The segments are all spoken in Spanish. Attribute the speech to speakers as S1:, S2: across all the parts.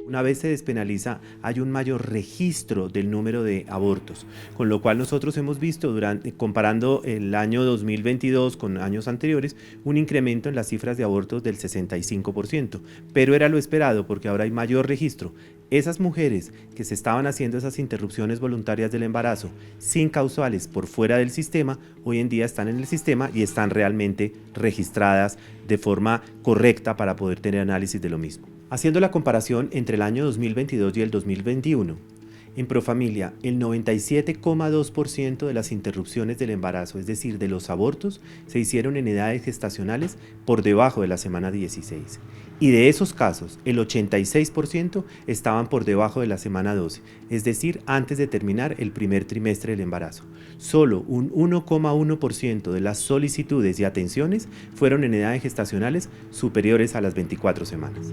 S1: Una vez se despenaliza, hay un mayor registro del número de abortos, con lo cual nosotros hemos visto, comparando el año 2022 con años anteriores, un incremento en las cifras de abortos del 65%, pero era lo esperado porque ahora hay mayor registro. Esas mujeres que se estaban haciendo esas interrupciones voluntarias del embarazo sin causales por fuera del sistema, hoy en día están en el sistema y están realmente registradas de forma correcta para poder tener análisis de lo mismo. Haciendo la comparación entre el año 2022 y el 2021, en Profamilia, el 97,2% de las interrupciones del embarazo, es decir, de los abortos, se hicieron en edades gestacionales por debajo de la semana 16. Y de esos casos, el 86% estaban por debajo de la semana 12, es decir, antes de terminar el primer trimestre del embarazo. Solo un 1,1% de las solicitudes y atenciones fueron en edades gestacionales superiores a las 24 semanas.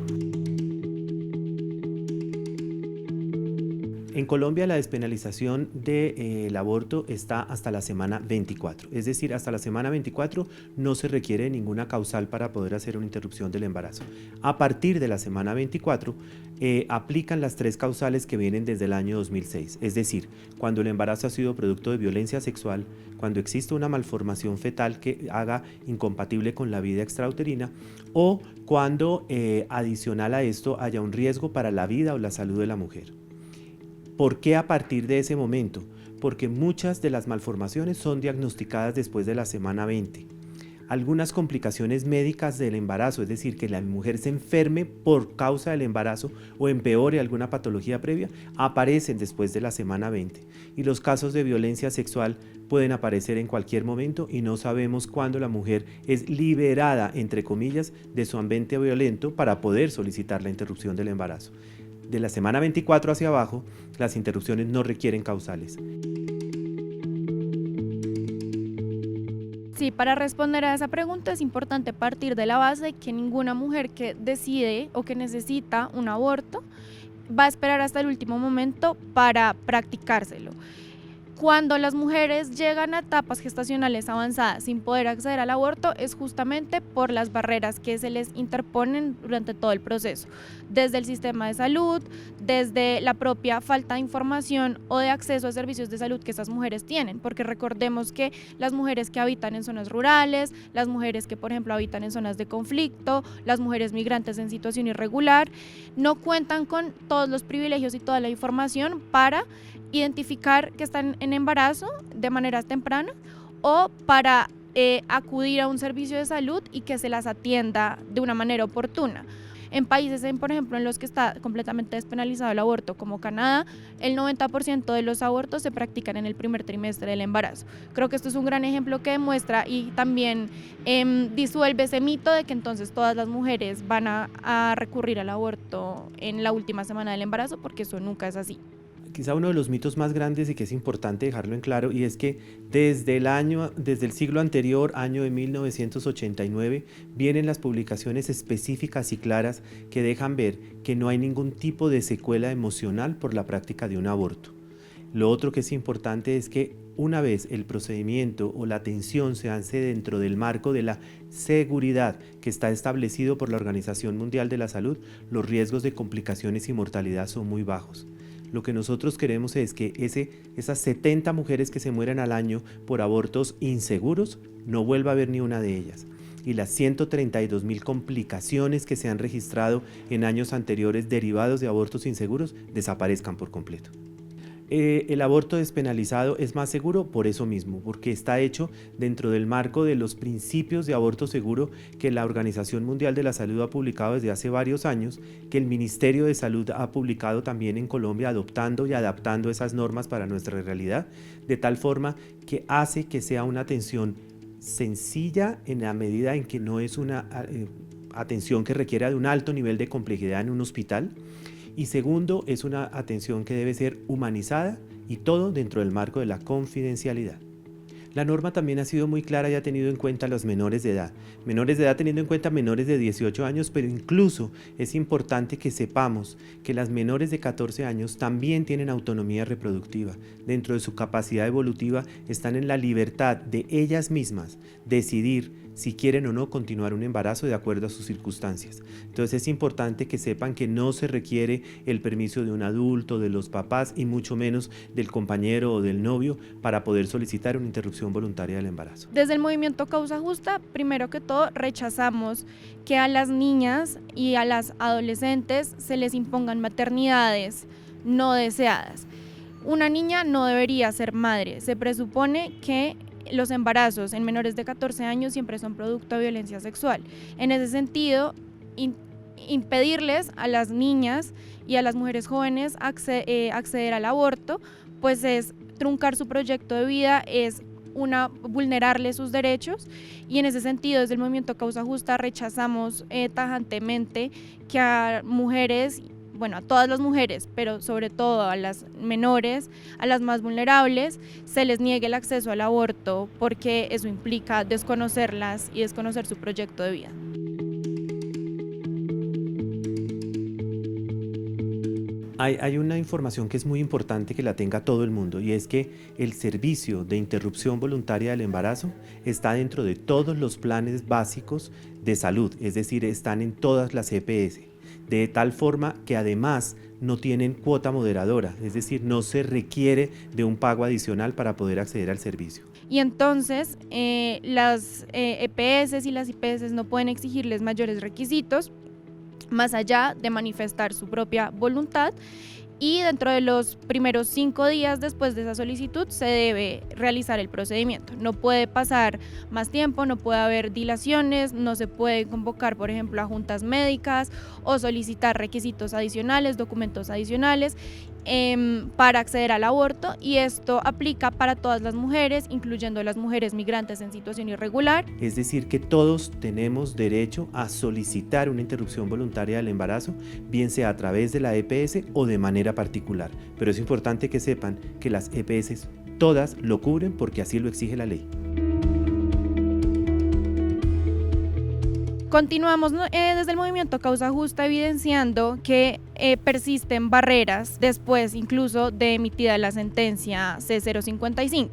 S1: En Colombia la despenalización del aborto está hasta la semana 24, es decir, hasta la semana 24 no se requiere ninguna causal para poder hacer una interrupción del embarazo. A partir de la semana 24 aplican las 3 causales que vienen desde el año 2006, es decir, cuando el embarazo ha sido producto de violencia sexual, cuando existe una malformación fetal que haga incompatible con la vida extrauterina o cuando adicional a esto haya un riesgo para la vida o la salud de la mujer. ¿Por qué a partir de ese momento? Porque muchas de las malformaciones son diagnosticadas después de la semana 20. Algunas complicaciones médicas del embarazo, es decir, que la mujer se enferme por causa del embarazo o empeore alguna patología previa, aparecen después de la semana 20. Y los casos de violencia sexual pueden aparecer en cualquier momento y no sabemos cuándo la mujer es liberada, entre comillas, de su ambiente violento para poder solicitar la interrupción del embarazo. De la semana 24 hacia abajo, las interrupciones no requieren causales.
S2: Sí, para responder a esa pregunta es importante partir de la base de que ninguna mujer que decide o que necesita un aborto va a esperar hasta el último momento para practicárselo. Cuando las mujeres llegan a etapas gestacionales avanzadas sin poder acceder al aborto es justamente por las barreras que se les interponen durante todo el proceso, desde el sistema de salud, desde la propia falta de información o de acceso a servicios de salud que estas mujeres tienen, porque recordemos que las mujeres que habitan en zonas rurales, las mujeres que por ejemplo habitan en zonas de conflicto, las mujeres migrantes en situación irregular, no cuentan con todos los privilegios y toda la información para identificar que están en embarazo de manera temprana o para acudir a un servicio de salud y que se las atienda de una manera oportuna. En países, por ejemplo, en los que está completamente despenalizado el aborto, como Canadá, el 90% de los abortos se practican en el primer trimestre del embarazo. Creo que esto es un gran ejemplo que demuestra y también disuelve ese mito de que entonces todas las mujeres van a recurrir al aborto en la última semana del embarazo, porque eso nunca es así.
S1: Quizá uno de los mitos más grandes y que es importante dejarlo en claro, y es que desde el siglo anterior, año de 1989, vienen las publicaciones específicas y claras que dejan ver que no hay ningún tipo de secuela emocional por la práctica de un aborto. Lo otro que es importante es que una vez el procedimiento o la atención se hace dentro del marco de la seguridad que está establecido por la Organización Mundial de la Salud, los riesgos de complicaciones y mortalidad son muy bajos. Lo que nosotros queremos es que esas 70 mujeres que se mueren al año por abortos inseguros, no vuelva a haber ni una de ellas. Y las 132.000 complicaciones que se han registrado en años anteriores derivados de abortos inseguros desaparezcan por completo. El aborto despenalizado es más seguro por eso mismo, porque está hecho dentro del marco de los principios de aborto seguro que la Organización Mundial de la Salud ha publicado desde hace varios años, que el Ministerio de Salud ha publicado también en Colombia, adoptando y adaptando esas normas para nuestra realidad, de tal forma que hace que sea una atención sencilla en la medida en que no es una atención que requiera de un alto nivel de complejidad en un hospital. Y segundo, es una atención que debe ser humanizada y todo dentro del marco de la confidencialidad. La norma también ha sido muy clara y ha tenido en cuenta a los menores de edad. Menores de edad teniendo en cuenta menores de 18 años, pero incluso es importante que sepamos que las menores de 14 años también tienen autonomía reproductiva. Dentro de su capacidad evolutiva están en la libertad de ellas mismas decidir si quieren o no continuar un embarazo de acuerdo a sus circunstancias. Entonces es importante que sepan que no se requiere el permiso de un adulto, de los papás y mucho menos del compañero o del novio para poder solicitar una interrupción voluntaria del embarazo.
S2: Desde el movimiento Causa Justa, primero que todo, rechazamos que a las niñas y a las adolescentes se les impongan maternidades no deseadas. Una niña no debería ser madre. Se presupone que los embarazos en menores de 14 años siempre son producto de violencia sexual. En ese sentido, impedirles a las niñas y a las mujeres jóvenes acceder al aborto, pues es truncar su proyecto de vida, es vulnerarle sus derechos, y en ese sentido desde el movimiento Causa Justa rechazamos tajantemente que a mujeres, bueno, a todas las mujeres, pero sobre todo a las menores, a las más vulnerables, se les niegue el acceso al aborto, porque eso implica desconocerlas y desconocer su proyecto de vida.
S1: Hay una información que es muy importante que la tenga todo el mundo, y es que el servicio de interrupción voluntaria del embarazo está dentro de todos los planes básicos de salud, es decir, están en todas las EPS, de tal forma que además no tienen cuota moderadora, es decir, no se requiere de un pago adicional para poder acceder al servicio.
S2: Y entonces las EPS y las IPS no pueden exigirles mayores requisitos más allá de manifestar su propia voluntad, y dentro de los primeros 5 días después de esa solicitud se debe realizar el procedimiento. No puede pasar más tiempo, no puede haber dilaciones, no se puede convocar, por ejemplo, a juntas médicas o solicitar requisitos adicionales, documentos adicionales para acceder al aborto, y esto aplica para todas las mujeres, incluyendo las mujeres migrantes en situación irregular.
S1: Es decir, que todos tenemos derecho a solicitar una interrupción voluntaria del embarazo, bien sea a través de la EPS o de manera particular, pero es importante que sepan que las EPS todas lo cubren porque así lo exige la ley.
S2: Continuamos desde el movimiento Causa Justa evidenciando que persisten barreras después incluso de emitida la sentencia C055.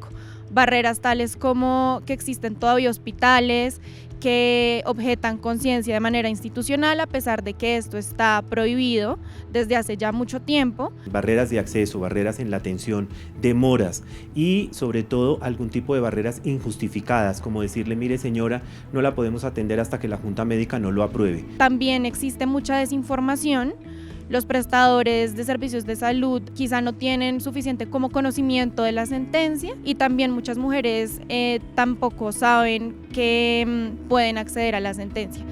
S2: Barreras tales como que existen todavía hospitales que objetan conciencia de manera institucional a pesar de que esto está prohibido desde hace ya mucho tiempo.
S1: Barreras de acceso, barreras en la atención, demoras y sobre todo algún tipo de barreras injustificadas, como decirle, mire señora, no la podemos atender hasta que la Junta Médica no lo apruebe.
S2: También existe mucha desinformación. Los prestadores de servicios de salud quizá no tienen suficiente como conocimiento de la sentencia, y también muchas mujeres tampoco saben que pueden acceder a la sentencia.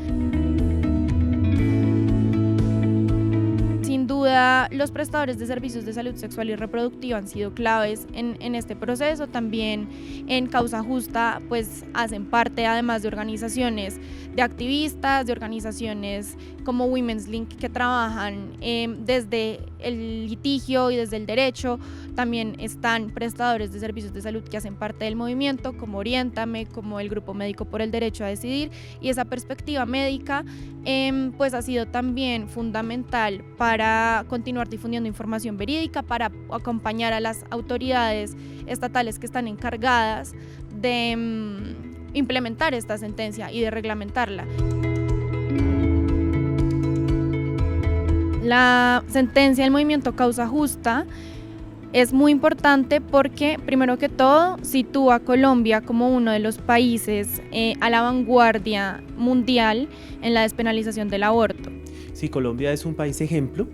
S2: Sin duda, los prestadores de servicios de salud sexual y reproductiva han sido claves en este proceso. También en Causa Justa pues hacen parte, además de organizaciones de activistas, de organizaciones como Women's Link, que trabajan desde el litigio y desde el derecho. También están prestadores de servicios de salud que hacen parte del movimiento, como Oriéntame, como el Grupo Médico por el Derecho a Decidir, y esa perspectiva médica pues ha sido también fundamental para continuar difundiendo información verídica, para acompañar a las autoridades estatales que están encargadas de implementar esta sentencia y de reglamentarla. La sentencia del movimiento Causa Justa es muy importante porque, primero que todo, sitúa a Colombia como uno de los países a la vanguardia mundial en la despenalización del aborto.
S1: Sí, Colombia es un país ejemplo.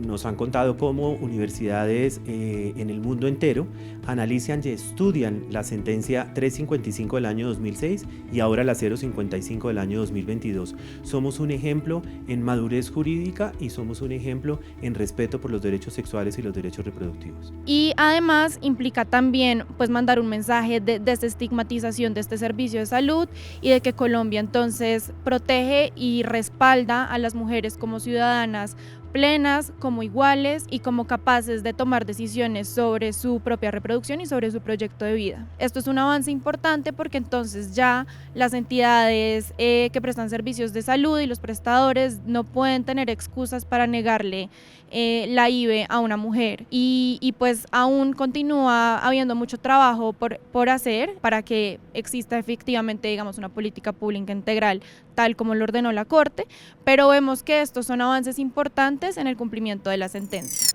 S1: Nos han contado cómo universidades en el mundo entero analizan y estudian la sentencia 355 del año 2006 y ahora la 055 del año 2022. Somos un ejemplo en madurez jurídica y somos un ejemplo en respeto por los derechos sexuales y los derechos reproductivos.
S2: Y además implica también pues mandar un mensaje de desestigmatización de este servicio de salud, y de que Colombia entonces protege y respalda a las mujeres como ciudadanas plenas, como iguales y como capaces de tomar decisiones sobre su propia reproducción y sobre su proyecto de vida. Esto es un avance importante porque entonces ya las entidades que prestan servicios de salud y los prestadores no pueden tener excusas para negarle la IVE a una mujer y pues aún continúa habiendo mucho trabajo por hacer para que exista efectivamente, digamos, una política pública integral tal como lo ordenó la Corte, pero vemos que estos son avances importantes en el cumplimiento de la sentencia.